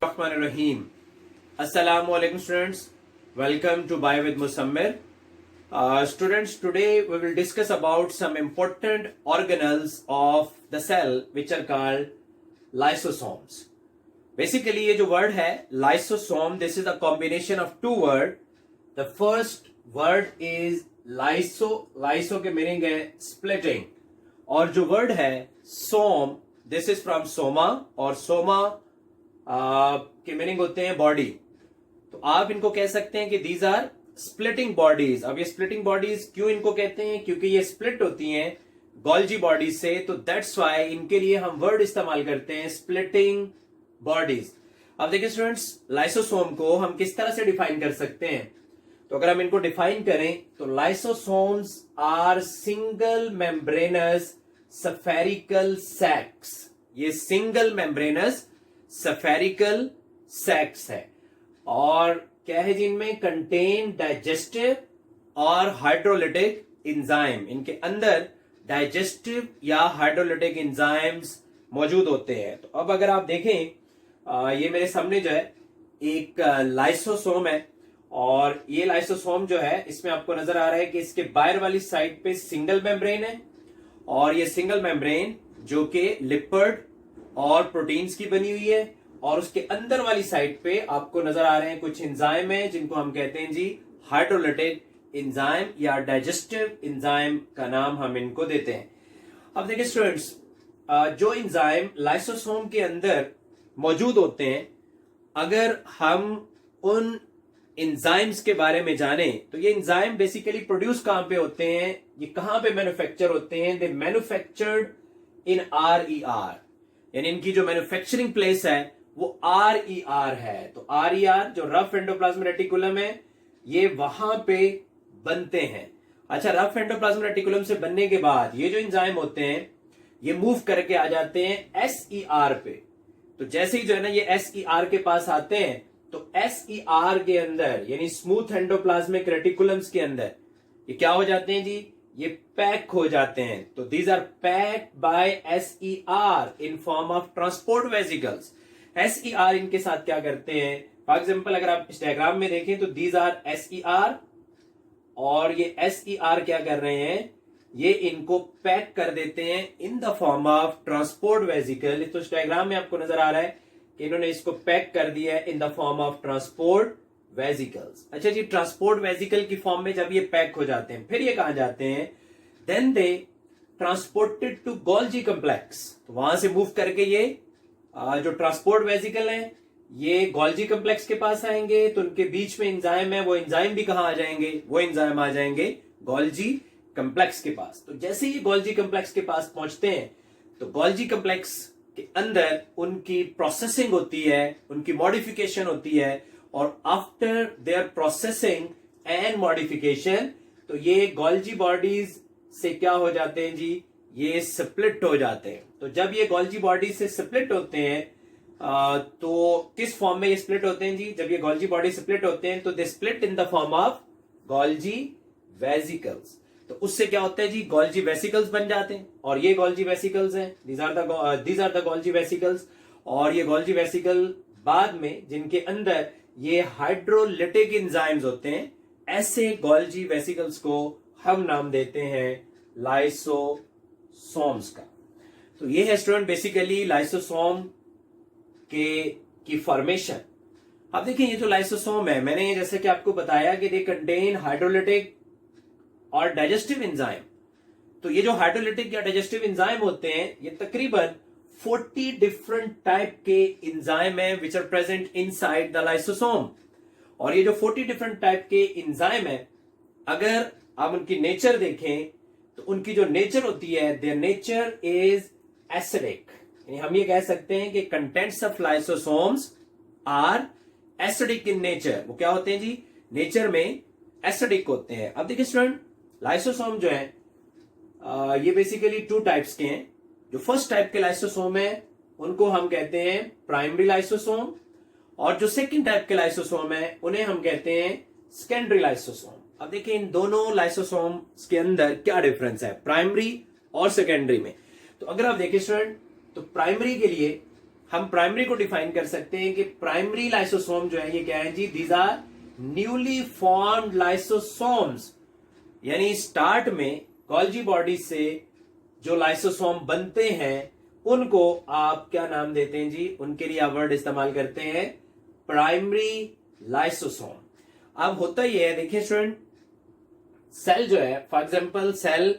Rahim. Assalamu alaikum students. Welcome to Bio with Musammir. Students, today we will discuss about some important organelles of the cell which are called lysosomes. Basically ये जो word है lysosome, this is a combination of two words. The first word is lyso के meaning है splitting, और जो word है some, this is from soma, और soma के मीनिंग होते हैं बॉडी. तो आप इनको कह सकते हैं कि दीज आर स्प्लिटिंग बॉडीज. अब ये स्प्लिटिंग बॉडीज क्यों इनको कहते हैं? क्योंकि ये स्प्लिट होती हैं गोल्जी बॉडीज से, तो दैट्स वाई इनके लिए हम वर्ड इस्तेमाल करते हैं स्प्लिटिंग बॉडीज. अब देखिए स्टूडेंट्स, लाइसोसोम को हम किस तरह से डिफाइन कर सकते हैं? तो अगर हम इनको डिफाइन करें तो lysosomes are single membranous spherical sacs. ये सिंगल मेम्ब्रेनस सफेरिकल सैक्स है, और क्या है जिनमें कंटेन डाइजेस्टिव और हाइड्रोलिटिक इंजाइम. इनके अंदर डाइजेस्टिव या हाइड्रोलिटिक इंजाइम्स मौजूद होते हैं. तो अब अगर आप देखें, ये मेरे सामने जो है एक लाइसोसोम है, और ये लाइसोसोम जो है इसमें आपको नजर आ रहा है कि इसके बाहर वाली साइड पे सिंगल मेम्ब्रेन है, और ये सिंगल मेम्ब्रेन जो कि लिपिड और प्रोटीन्स की बनी हुई है, और उसके अंदर वाली साइड पे आपको नजर आ रहे हैं कुछ एंजाइम है जिनको हम कहते हैं जी हाइड्रोलिटिक एंजाइम या डाइजेस्टिव एंजाइम का नाम हम इनको देते हैं. अब देखिए स्टूडेंट्स, जो एंजाइम लाइसोसोम के अंदर मौजूद होते हैं, अगर हम उन एंजाइम्स के बारे में जाने तो ये एंजाइम बेसिकली प्रोड्यूस कहां पे होते हैं, ये कहां पे मैन्युफैक्चर होते हैं? दे मैन्युफैक्चर्ड इन RER, यानी इनकी जो मैन्युफैक्चरिंग प्लेस है वो RER है. तो RER जो रफ एंडोप्लाज्मिक रेटिकुलम है, ये वहां पे बनते हैं. अच्छा, रफ एंडोप्लाज्मिक रेटिकुलम से बनने के बाद ये जो एंजाइम होते हैं ये मूव करके आ जाते हैं SER पे. तो जैसे ही जो है ना ये SER के पास आते हैं, तो SER के अंदर यानी स्मूथ एंडोप्लाज्मिक रेटिकुलम्स के अंदर ये क्या हो जाते हैं जी? ये पैक हो जाते हैं. तो these are pack by SER in form of transport vesicles. SER इनके साथ क्या करते हैं? फॉर एग्जाम्पल अगर आप इस डायग्राम में देखें तो दीज आर SER, और ये SER क्या कर रहे हैं? ये इनको पैक कर देते हैं इन the form of transport vesicle. तो इस डायग्राम में आपको नजर आ रहा है कि इन्होंने इसको पैक कर दिया है इन the form of transport vesicles. अच्छा जी, ट्रांसपोर्ट वेसिकल की फॉर्म में जब ये पैक हो जाते हैं, फिर ये कहां जाते हैं? Then they transported to Golgi complex. तो वहां से मूव करके ये जो ट्रांसपोर्ट वेसिकल है ये गोल्जी कॉम्प्लेक्स के पास आएंगे. तो उनके बीच में एंजाइम है, वो एंजाइम भी कहां आ जाएंगे? वो एंजाइम आ जाएंगे गोल्जी कॉम्प्लेक्स के पास. तो जैसे ही गोल्जी कॉम्प्लेक्स के पास पहुंचते हैं तो गोल्जी कॉम्प्लेक्स के अंदर उनकी प्रोसेसिंग होती है, उनकी मॉडिफिकेशन होती है, और after their processing and modification तो ये गोल्जी बॉडीज से क्या हो जाते हैं जी? ये स्प्लिट हो जाते हैं. तो जब ये गोल्जी बॉडी से स्प्लिट होते हैं, तो किस फॉर्म में ये स्प्लिट होते हैं जी? जब ये गोल्जी बॉडी स्प्लिट होते हैं तो they split in the form of Golgi vesicles. तो उससे क्या होता है जी? गोल्जी वेसिकल्स बन जाते हैं, और ये गोल्जी वेसिकल्स हैं, these are the Golgi vesicles. और ये गोल्जी वेसिकल बाद में जिनके अंदर ये हाइड्रोलिटिक एंजाइम्स होते हैं, ऐसे गोल्जी वेसिकल्स को हम नाम देते हैं लाइसोसोम्स का. तो ये है स्टूडेंट बेसिकली लाइसोसोम की फॉर्मेशन. अब देखिए ये जो लाइसोसोम है, मैंने जैसे कि आपको बताया कि दे कंटेन हाइड्रोलिटिक और डाइजेस्टिव एंजाइम. तो ये जो हाइड्रोलिटिक या डाइजेस्टिव एंजाइम होते हैं ये तकरीबन 40 डिफरेंट टाइप के एंजाइम है which are present inside the lysosome. और ये जो 40 डिफरेंट टाइप के एंजाइम है, अगर आप उनकी नेचर देखें तो उनकी जो नेचर होती है, देयर नेचर इज एसिडिक. यानी हम ये कह सकते हैं कि contents of lysosomes are acidic in nature. वो क्या होते हैं जी? नेचर में एसिडिक होते हैं. अब देखिए स्टूडेंट, लाइसोसोम जो है ये बेसिकली 2 टाइप्स के हैं. जो फर्स्ट टाइप के लाइसोसोम है उनको हम कहते हैं प्राइमरी लाइसोसोम, और जो सेकंड टाइप के लाइसोसोम है उन्हें हम कहते हैं सेकेंडरी लाइसोसोम. अब देखिए इन दोनों लाइसोसोम्स के अंदर क्या डिफरेंस है प्राइमरी और सेकेंडरी में. तो अगर आप देखिए स्टूडेंट, तो प्राइमरी के लिए हम प्राइमरी को डिफाइन कर सकते हैं कि प्राइमरी लाइसोसोम जो है ये क्या है जी, these are newly formed lysosomes, यानी स्टार्ट में गोल्जी बॉडी से जो लाइसोसोम बनते हैं उनको आप क्या नाम देते हैं जी, उनके लिए आप वर्ड इस्तेमाल करते हैं प्राइमरी लाइसोसोम। अब होता ही है, देखिए स्टूडेंट, सेल जो है, फॉर एग्जांपल सेल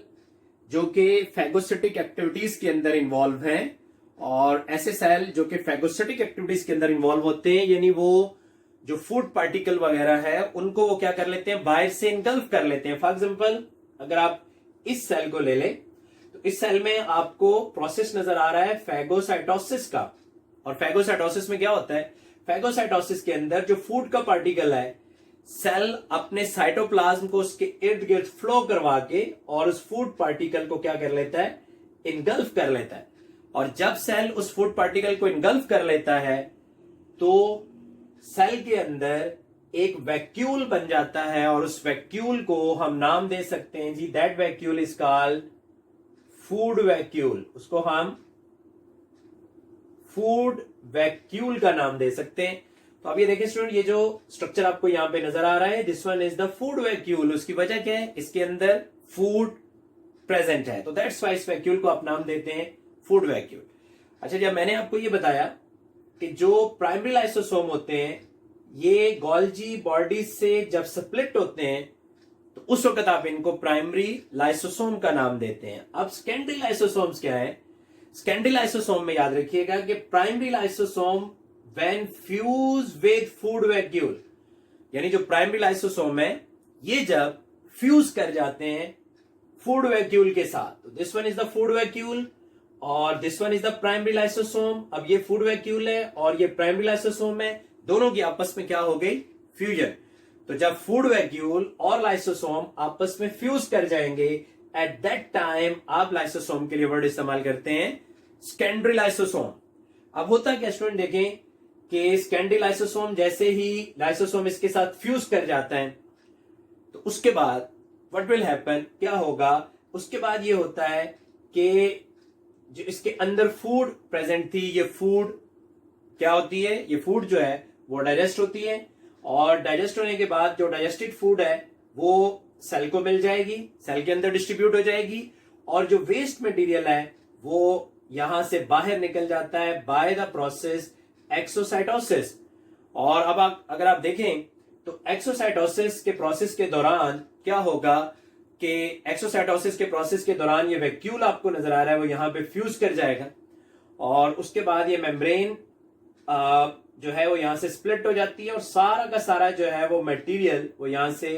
जो कि फैगोसिटिक एक्टिविटीज के अंदर इन्वॉल्व हैं, और ऐसे सेल जो कि फैगोसिटिक एक्टिविटीज के अंदर इन्वॉल्व होते हैं, यानी वो जो फूड पार्टिकल वगैरह है उनको वो क्या कर लेते हैं, बाहर से इनगल्फ कर लेते हैं। फॉर एग्जांपल अगर आप इस सेल को ले लें तो इस सेल में आपको प्रोसेस नजर आ रहा है फैगोसाइटोसिस का, और फैगोसाइटोसिस में क्या होता है, फैगोसाइटोसिस के अंदर जो फूड का पार्टिकल है, सेल अपने साइटोप्लाज्म को उसके इर्द गिर्द फ्लो करवा के और उस फूड पार्टिकल को क्या कर लेता है, इनगल्फ कर लेता है। और जब सेल उस फूड पार्टिकल को इनगल्फ कर लेता है तो सेल के अंदर एक वैक्यूल बन जाता है, और उस वैक्यूल को हम नाम दे सकते हैं जी, that vacuole is called food vacuole. उसको हम फूड वैक्यूल का नाम दे सकते हैं। तो अब ये देखिए स्टूडेंट, ये जो स्ट्रक्चर आपको यहां पे नजर आ रहा है, this one is the food vacuole. उसकी वजह क्या है, इसके अंदर फूड प्रेजेंट है, तो दैट्स वाई इस वैक्यूल को आप नाम देते हैं फूड वैक्यूल। अच्छा, जब मैंने आपको ये बताया कि जो प्राइमरी लाइसोसोम होते हैं ये गोल्जी बॉडी से जब स्प्लिट होते हैं तो उस वक्त आप इनको प्राइमरी लाइसोसोम का नाम देते हैं। अब सेकेंडरी लाइसोसोम्स क्या है, सेकेंडरी लाइसोसोम में याद रखिएगा कि primary lysosome when fuse with food vacuole, यानी जो प्राइमरी लाइसोसोम है ये जब फ्यूज कर जाते हैं फूड वैक्यूल के साथ, तो this one is the food vacuole और this one is the primary lysosome. अब ये फूड वैक्यूल है और ये प्राइमरी लाइसोसोम है, दोनों की आपस में क्या हो गई, फ्यूजन। तो जब फूड वैक्यूल और लाइसोसोम आपस में फ्यूज कर जाएंगे, एट दैट टाइम आप लाइसोसोम के लिए वर्ड इस्तेमाल करते हैं सेकेंडरी लाइसोसोम। अब होता है क्या स्टूडेंट, देखें कि सेकेंडरी लाइसोसोम जैसे ही लाइसोसोम इसके साथ फ्यूज कर जाता है तो उसके बाद व्हाट विल हैपन, क्या होगा, उसके बाद ये होता है कि जो इसके अंदर फूड प्रेजेंट थी, ये फूड क्या होती है, ये फूड जो है वो डाइजेस्ट होती है, और डाइजेस्ट होने के बाद जो डाइजेस्टेड फूड है वो सेल को मिल जाएगी, सेल के अंदर डिस्ट्रीब्यूट हो जाएगी, और जो वेस्ट मटेरियल है वो यहां से बाहर निकल जाता है बाय द प्रोसेस एक्सोसाइटोसिस। और अब अगर आप देखें तो एक्सोसाइटोसिस के प्रोसेस के दौरान क्या होगा कि एक्सोसाइटोसिस के प्रोसेस के दौरान ये वैक्यूल आपको नजर आ रहा है वो यहां पे फ्यूज कर जाएगा, और उसके बाद ये मेम्ब्रेन जो है वो यहां से स्प्लिट हो जाती है और सारा का सारा जो है वो मटेरियल वो यहां से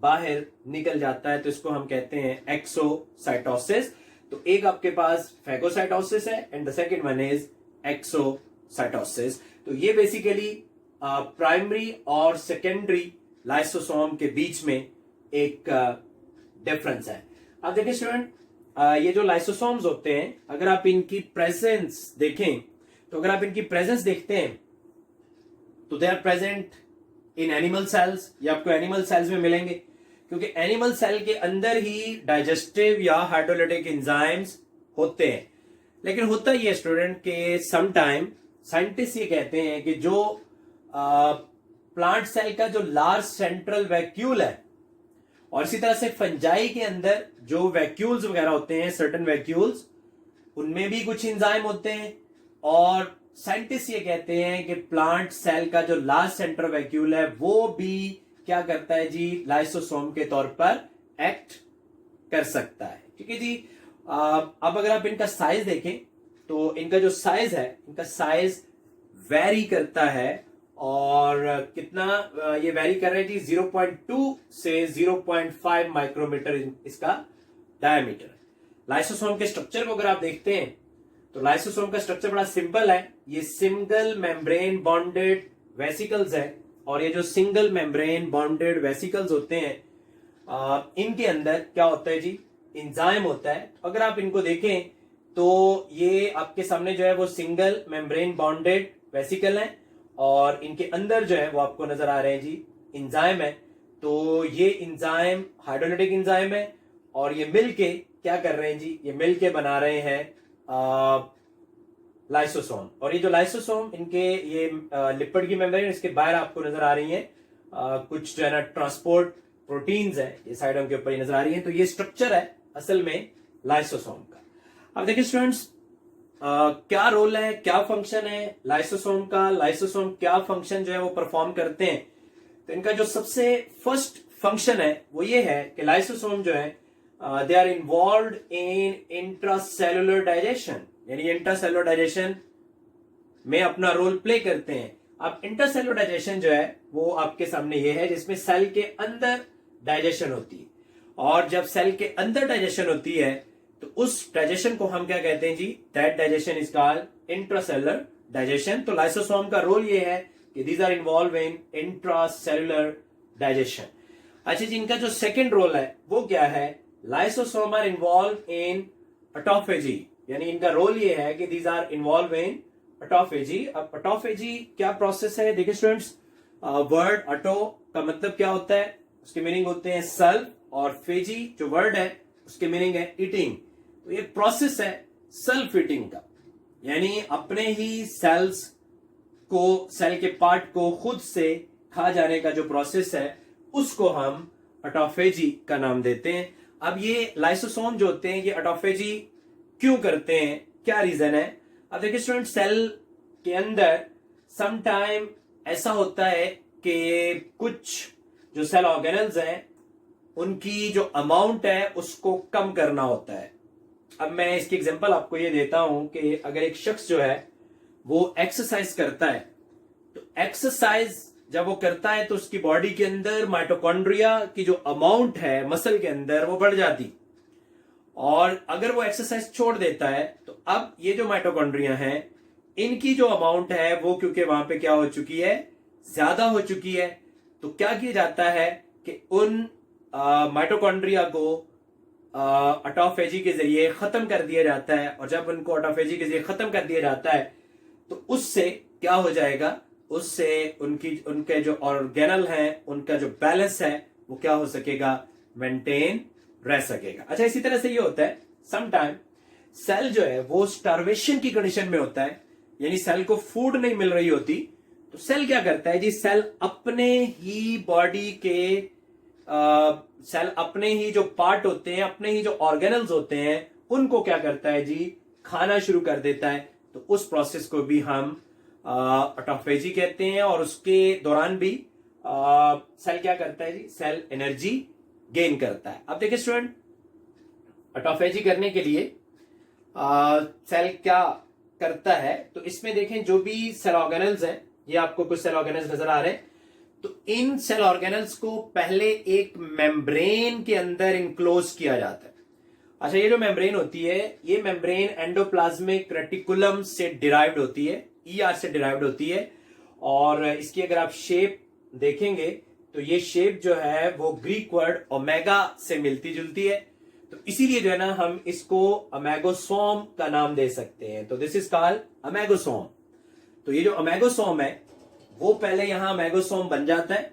बाहर निकल जाता है, तो इसको हम कहते हैं एक्सोसाइटोसिस। तो एक आपके पास फैगोसाइटोसिस है and the second one is exocytosis. तो ये बेसिकली प्राइमरी और सेकेंडरी लाइसोसोम के बीच में एक डिफरेंस है। अब देखिए स्टूडेंट, ये जो लाइसोसोम्स होते हैं अगर आप इनकी प्रेजेंस देखें, तो अगर आप इनकी प्रेजेंस देखते हैं तो they are present in animal cells, ये आपको एनिमल सेल्स में मिलेंगे, क्योंकि एनिमल सेल के अंदर ही डाइजेस्टिव या हाइड्रोलाइटिक एंजाइम्स होते हैं। लेकिन होता ही है स्टूडेंट के सम टाइम साइंटिस्ट ये कहते हैं कि जो प्लांट सेल का जो लार्ज सेंट्रल वैक्यूल है, और इसी तरह से फंजाई के अंदर जो वैक्यूल्स वगैरह होते हैं, सर्टेन वैक्यूल्स, उनमें भी कुछ एंजाइम होते हैं, और साइंटिस्ट ये कहते हैं कि प्लांट सेल का जो लार्ज सेंट्रल वैक्यूल है वो भी क्या करता है जी, लाइसोसोम के तौर पर एक्ट कर सकता है। ठीक है जी। अब अगर आप इनका साइज देखें तो इनका जो साइज है, इनका साइज वेरी करता है, और कितना ये वेरी कर रहा है जी, 0.2 से 0.5 माइक्रोमीटर इसका डायमीटर। लाइसोसोम के स्ट्रक्चर को अगर आप देखते हैं तो लाइसोसोम का स्ट्रक्चर बड़ा सिंपल है, ये सिंगल मेम्ब्रेन बॉन्डेड वेसिकल्स है, और ये जो सिंगल मेम्ब्रेन बॉन्डेड वेसिकल्स होते हैं इनके अंदर क्या होता है जी, एंजाइम होता है। अगर आप इनको देखें तो ये आपके सामने जो है वो सिंगल मेम्ब्रेन बॉन्डेड वेसिकल है, और इनके अंदर जो है वो आपको नजर आ रहे हैं जी एंजाइम है। तो ये एंजाइम हाइड्रोलाइटिक एंजाइम है, और ये मिलके क्या कर रहे हैं जी, ये मिलके बना रहे हैं लाइसोसोम। और ये जो लाइसोसोम, इनके ये लिपिड की मेम्ब्रेन, इसके बाहर आपको नजर आ रही है कुछ जो है ना ट्रांसपोर्ट प्रोटीन्स है, ये साइडों के ऊपर ही नजर आ रही है। तो ये स्ट्रक्चर है असल में लाइसोसोम का। अब देखिए स्टूडेंट्स, क्या रोल है, क्या फंक्शन है लाइसोसोम का, लाइसोसोम क्या फंक्शन जो है वो परफॉर्म करते हैं। तो इनका जो सबसे फर्स्ट फंक्शन है वो ये है कि लाइसोसोम जो है they are involve in intracellular digestion, यानी इंट्रासेलुलर डाइजेशन में अपना रोल प्ले करते हैं। अब इंटरसेलुलर डाइजेशन जो है वो आपके सामने ये है, जिसमें सेल के अंदर डाइजेशन होती है। और जब सेल के अंदर डाइजेशन होती है तो उस डाइजेशन को हम क्या कहते हैं जी, that digestion is called intracellular digestion. तो लाइसोसोम का रोल ये है कि these are involve in intracellular digestion. अच्छा जी, इनका जो सेकंड रोल है वो क्या है, lysosome are involve in autophagy, यानी इनका रोल ये है कि these are involve in autophagy. अब ऑटोफेजी क्या प्रोसेस है, देखिए स्टूडेंट्स, वर्ड ऑटो का मतलब क्या होता है, उसके मीनिंग होते हैं सेल्फ, और फेजी जो वर्ड है उसके मीनिंग है ईटिंग। तो ये प्रोसेस है सेल्फ ईटिंग का, यानी अपने ही सेल्स को, सेल के पार्ट को खुद से खा जाने का जो प्रोसेस है उसको हम ऑटोफेजी का नाम देते हैं। अब ये लाइसोसोम जो होते हैं ये ऑटोफेजी क्यों करते हैं, क्या रीजन है। अब देखिए स्टूडेंट, सेल के अंदर सम टाइम ऐसा होता है कि कुछ जो सेल ऑर्गेनल्स हैं उनकी जो अमाउंट है उसको कम करना होता है। अब मैं इसकी एग्जांपल आपको ये देता हूं कि अगर एक शख्स जो है वो एक्सरसाइज करता है, तो एक्सरसाइज जब वो करता है तो उसकी बॉडी के अंदर माइटोकॉन्ड्रिया की जो अमाउंट है मसल के अंदर वो बढ़ जाती। और अगर वो एक्सरसाइज छोड़ देता है तो अब ये जो माइटोकॉन्ड्रिया हैं इनकी जो अमाउंट है वो, क्योंकि वहां पे क्या हो चुकी है, ज्यादा हो चुकी है, तो क्या किया जाता है कि उन माइटोकॉन्ड्रिया को ऑटोफेजी के जरिए खत्म कर दिया जाता है। और जब उनको ऑटोफेजी के जरिए खत्म कर दिया जाता है तो उससे क्या हो जाएगा, उससे उनके जो ऑर्गेनल हैं उनका जो बैलेंस है वो क्या हो सकेगा, मेंटेन रह सकेगा। अच्छा, इसी तरह से ये होता है समटाइम सेल जो है वो स्टार्वेशन की कंडीशन में होता है, यानी सेल को फूड नहीं मिल रही होती, तो सेल क्या करता है जी, सेल अपने ही बॉडी के सेल अपने ही जो पार्ट होते हैं, अपने ही जो ऑर्गेनल्स होते हैं उनको क्या करता है जी, खाना शुरू कर देता है। तो उस प्रोसेस को भी हम ऑटोफेजी कहते हैं। और उसके दौरान भी सेल क्या करता है जी, सेल एनर्जी गेन करता है। अब देखिए स्टूडेंट, ऑटोफेजी करने के लिए सेल क्या करता है, तो इसमें देखें जो भी सेल ऑर्गेनल्स हैं, ये आपको कुछ सेल ऑर्गेनल्स नजर आ रहे हैं, तो इन सेल ऑर्गेनल्स को पहले एक मेम्ब्रेन के अंदर इनक्लोज किया जाता है। अच्छा, ये जो मेम्ब्रेन होती है ये मेम्ब्रेन एंडोप्लाज्मिक रेटिकुलम से डिराइव्ड होती है, ईआर से डिराइव्ड होती है। और इसकी अगर आप शेप देखेंगे तो ये शेप जो है वो ग्रीक वर्ड ओमेगा से मिलती जुलती है, तो इसीलिए जो है ना हम इसको अमेगोसोम का नाम दे सकते हैं। तो दिस इज कॉल्ड अमेगोसोम। तो ये जो अमेगोसोम है वो पहले यहां अमेगोसोम बन जाता है,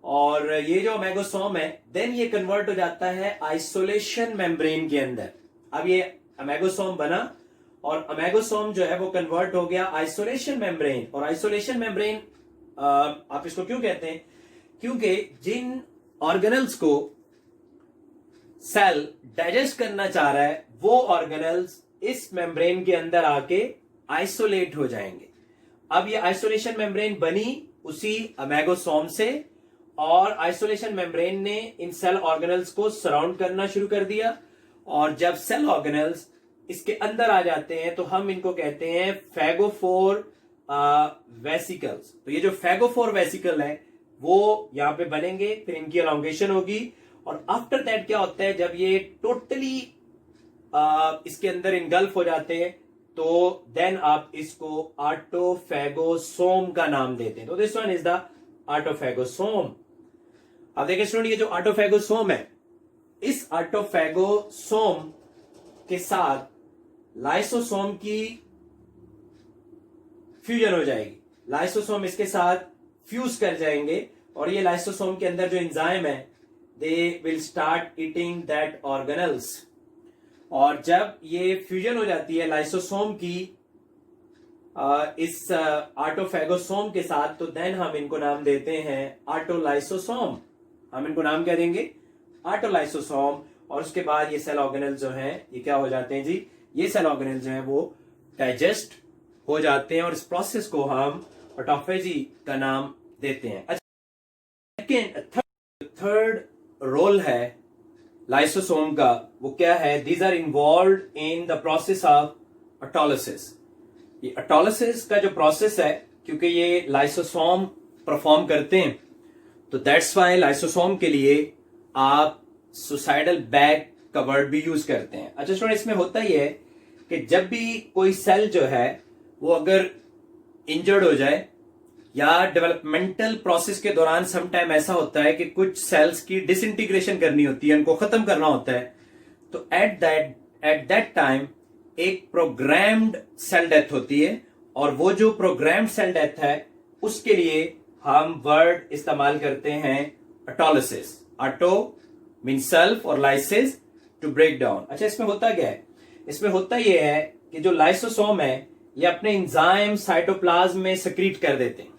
और ये जो अमेगोसोम है देन ये कन्वर्ट हो जाता है आइसोलेशन मेम्ब्रेन के अंदर। अब ये अमेगोसोम बना और अमेगोसोम जो है वो कन्वर्ट हो गया आइसोलेशन मेम्ब्रेन। और आइसोलेशन मेम्ब्रेन आप इसको क्यों कहते हैं, क्योंकि जिन ऑर्गेनल्स को सेल डाइजेस्ट करना चाह रहा है वो ऑर्गेनल्स इस मेम्ब्रेन के अंदर आके आइसोलेट हो जाएंगे। अब ये आइसोलेशन मेम्ब्रेन बनी उसी अमेगोसोम से, और आइसोलेशन मेम्ब्रेन ने इन सेल ऑर्गेनल्स को सराउंड करना शुरू कर दिया। और जब सेल ऑर्गेनल्स इसके अंदर आ जाते हैं तो हम इनको कहते हैं फैगोफोर वेसिकल्स। तो ये जो फैगोफोर वेसिकल है वो यहां पे बनेंगे, फिर इनकी एलोंगेशन होगी, और आफ्टर दैट क्या होता है, जब ये टोटली इसके अंदर इनगल्फ हो जाते हैं तो देन आप इसको ऑटोफैगोसोम का नाम देते हैं। तो दिस वन इज द ऑटोफैगोसोम। अब देखिए स्टूडेंट, ये जो ऑटोफैगोसोम है, इस ऑटोफैगोसोम के साथ लाइसोसोम की फ्यूजन हो जाएगी, लाइसोसोम इसके साथ फ्यूज कर जाएंगे, और ये लाइसोसोम के अंदर जो एंजाइम है they will start eating that organelles. और जब ये फ्यूजन हो जाती है लाइसोसोम की इस ऑटोफेगोसोम के साथ, तो देन हम इनको नाम देते हैं ऑटोलाइसोसोम। हम इनको नाम क्या देंगे? ऑटोलाइसोसोम। और उसके बाद ये सेल ऑर्गेनल जो हैं ये क्या हो जाते हैं जी? ये सेल ऑर्गेनल जो हैं वो डाइजेस्ट हो जाते हैं और इस प्रोसेस को हम ऑटोफेजी का नाम देते हैं। अच्छा, थर्ड रोल है लाइसोसोम का, वो क्या है? These are involve in the process of autolysis. ये ऑटोलिसिस का जो प्रोसेस है, क्योंकि ये लाइसोसोम परफॉर्म करते हैं, तो दैट्स वाई लाइसोसोम के लिए आप सुसाइडल बैग का वर्ड भी यूज करते हैं। अच्छा स्टूडेंट, इसमें होता ही है कि जब भी कोई सेल जो है वो अगर इंजर्ड हो जाए या डेवलपमेंटल प्रोसेस के दौरान सम टाइम ऐसा होता है कि कुछ सेल्स की डिसइंटीग्रेशन करनी होती है, उनको खत्म करना होता है, तो एट दैट टाइम एक प्रोग्राम्ड सेल डेथ होती है। और वो जो प्रोग्राम्ड सेल डेथ है उसके लिए हम वर्ड इस्तेमाल करते हैं ऑटोलिसिस। ऑटो मीन सेल्फ और लाइसिस टू ब्रेक डाउन। अच्छा, इसमें होता क्या है? इसमें होता यह है कि जो लाइसोसोम है ये अपने एंजाइम साइटोप्लाज्म में सेक्रीट कर देते हैं,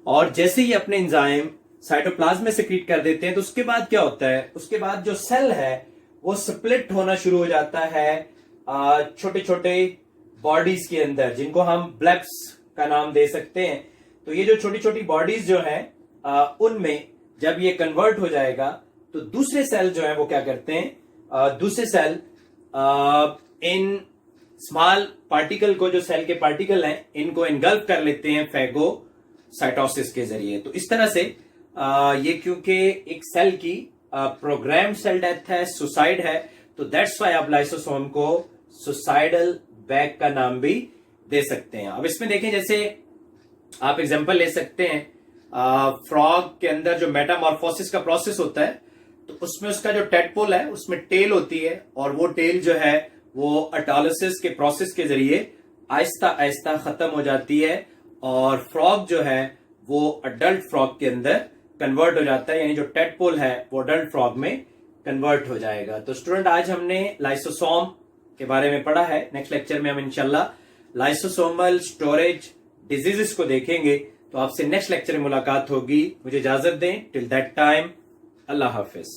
और जैसे ही अपने एंजाइम साइटोप्लाज्म में सेक्रीट कर देते हैं तो उसके बाद क्या होता है? उसके बाद जो सेल है वो स्प्लिट होना शुरू हो जाता है छोटे छोटे बॉडीज के अंदर, जिनको हम ब्लब्स का नाम दे सकते हैं। तो ये जो छोटी छोटी बॉडीज जो हैं उनमें जब ये कन्वर्ट हो जाएगा तो दूसरे सेल जो है वो क्या करते हैं? दूसरे सेल इन स्मॉल पार्टिकल को, जो सेल के पार्टिकल हैं, इनको इनगल्फ कर लेते हैं फेगोसाइटोसिस के जरिए। तो इस तरह से ये क्योंकि एक सेल की प्रोग्राम्ड सेल डेथ है, सुसाइड है, तो दैट्स वाई आप लाइसोसोम को सुसाइडल बैग का नाम भी दे सकते हैं। अब इसमें देखें, जैसे आप एग्जांपल ले सकते हैं, फ्रॉग के अंदर जो मेटामॉर्फोसिस का प्रोसेस होता है, तो उसमें उसका जो टेडपोल है उसमें टेल होती है, और वो टेल जो है वो ऑटोलिसिस के प्रोसेस के जरिए आहिस्ता आहिस्ता खत्म हो जाती है, और फ्रॉग जो है वो अडल्ट फ्रॉग के अंदर कन्वर्ट हो जाता है, यानी जो टेडपोल है वो अडल्ट फ्रॉग में कन्वर्ट हो जाएगा। तो स्टूडेंट, आज हमने लाइसोसोम के बारे में पढ़ा है। नेक्स्ट लेक्चर में हम इंशाल्लाह लाइसोसोमल स्टोरेज डिजीजेस को देखेंगे। तो आपसे नेक्स्ट लेक्चर में मुलाकात होगी। मुझे इजाजत दें। Till that time, Allah Hafiz.